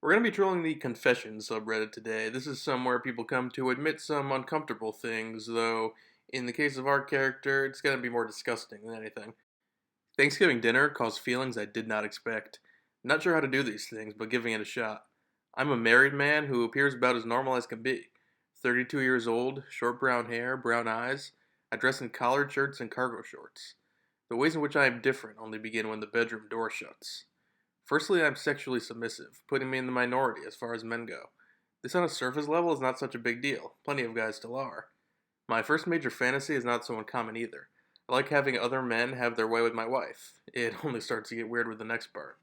We're going to be trolling the Confessions subreddit today. This is somewhere people come to admit some uncomfortable things, though in the case of our character, it's going to be more disgusting than anything. Thanksgiving dinner caused feelings I did not expect. Not sure how to do these things, but giving it a shot. I'm a married man who appears about as normal as can be. 32 years old, short brown hair, brown eyes. I dress in collared shirts and cargo shorts. The ways in which I am different only begin when the bedroom door shuts. Firstly, I'm sexually submissive, putting me in the minority as far as men go. This on a surface level is not such a big deal. Plenty of guys still are. My first major fantasy is not so uncommon either. I like having other men have their way with my wife. It only starts to get weird with the next part.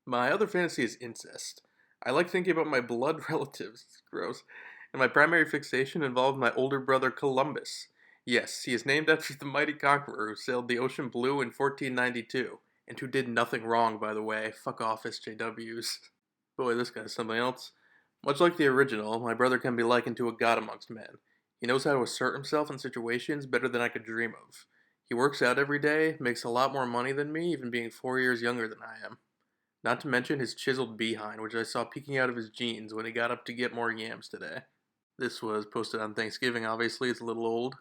My other fantasy is incest. I like thinking about my blood relatives. It's gross. And my primary fixation involved my older brother Columbus. Yes, he is named after the mighty conqueror who sailed the ocean blue in 1492, and who did nothing wrong, by the way. Fuck off, SJWs. Boy, this guy's something else. Much like the original, my brother can be likened to a god amongst men. He knows how to assert himself in situations better than I could dream of. He works out every day, makes a lot more money than me, even being 4 years younger than I am. Not to mention his chiseled behind, which I saw peeking out of his jeans when he got up to get more yams today. This was posted on Thanksgiving, obviously, it's a little old.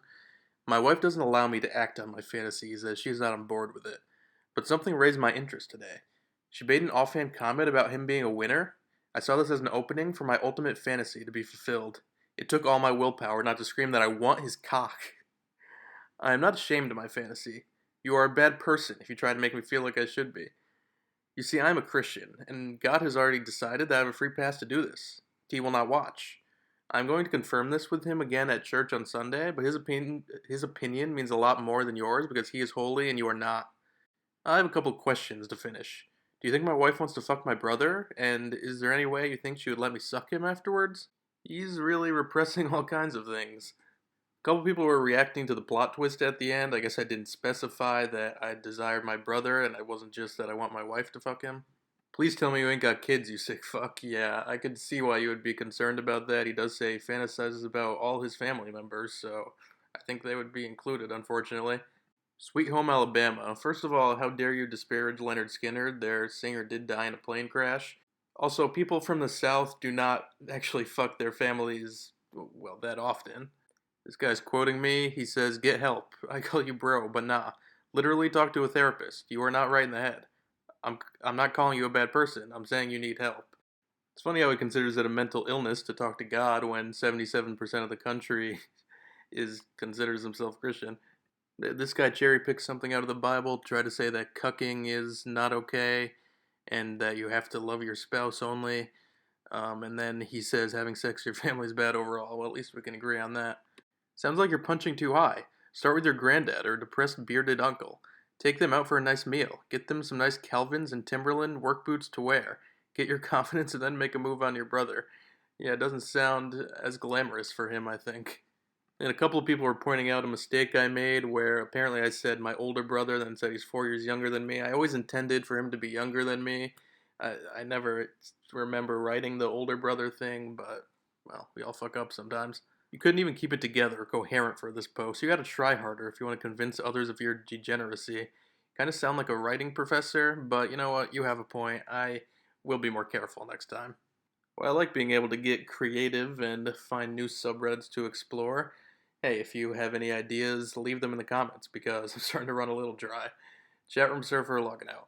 My wife doesn't allow me to act on my fantasies as she's not on board with it. But something raised my interest today. She made an offhand comment about him being a winner. I saw this as an opening for my ultimate fantasy to be fulfilled. It took all my willpower not to scream that I want his cock. I am not ashamed of my fantasy. You are a bad person if you try to make me feel like I should be. You see, I am a Christian, and God has already decided that I have a free pass to do this. He will not watch. I'm going to confirm this with him again at church on Sunday, but his opinion means a lot more than yours because he is holy and you are not. I have a couple questions to finish. Do you think my wife wants to fuck my brother? And is there any way you think she would let me suck him afterwards? He's really repressing all kinds of things. A couple people were reacting to the plot twist at the end. I guess I didn't specify that I desired my brother and it wasn't just that I want my wife to fuck him. Please tell me you ain't got kids, you sick fuck. Yeah, I could see why you would be concerned about that. He does say he fantasizes about all his family members, so I think they would be included, unfortunately. Sweet Home Alabama. First of all, how dare you disparage Leonard Skinner? Their singer did die in a plane crash. Also, people from the South do not actually fuck their families, well, that often. This guy's quoting me. He says, "Get help. I call you bro, but nah. Literally talk to a therapist. You are not right in the head. I'm not calling you a bad person. I'm saying you need help." It's funny how he considers it a mental illness to talk to God when 77% of the country is considers himself Christian. This guy cherry picks something out of the Bible, try to say that cucking is not okay, and that you have to love your spouse only. And then he says having sex with your family is bad overall. Well, at least we can agree on that. Sounds like you're punching too high. Start with your granddad or depressed bearded uncle. Take them out for a nice meal. Get them some nice Calvins and Timberland work boots to wear. Get your confidence and then make a move on your brother. Yeah, it doesn't sound as glamorous for him, I think. And a couple of people were pointing out a mistake I made where apparently I said my older brother, then said he's 4 years younger than me. I always intended for him to be younger than me. I never remember writing the older brother thing, but, well, we all fuck up sometimes. You couldn't even keep it together coherent for this post. You gotta try harder if you want to convince others of your degeneracy. Kind of sound like a writing professor, but you know what? You have a point. I will be more careful next time. Well, I like being able to get creative and find new subreddits to explore. Hey, if you have any ideas, leave them in the comments because I'm starting to run a little dry. Chatroom Surfer logging out.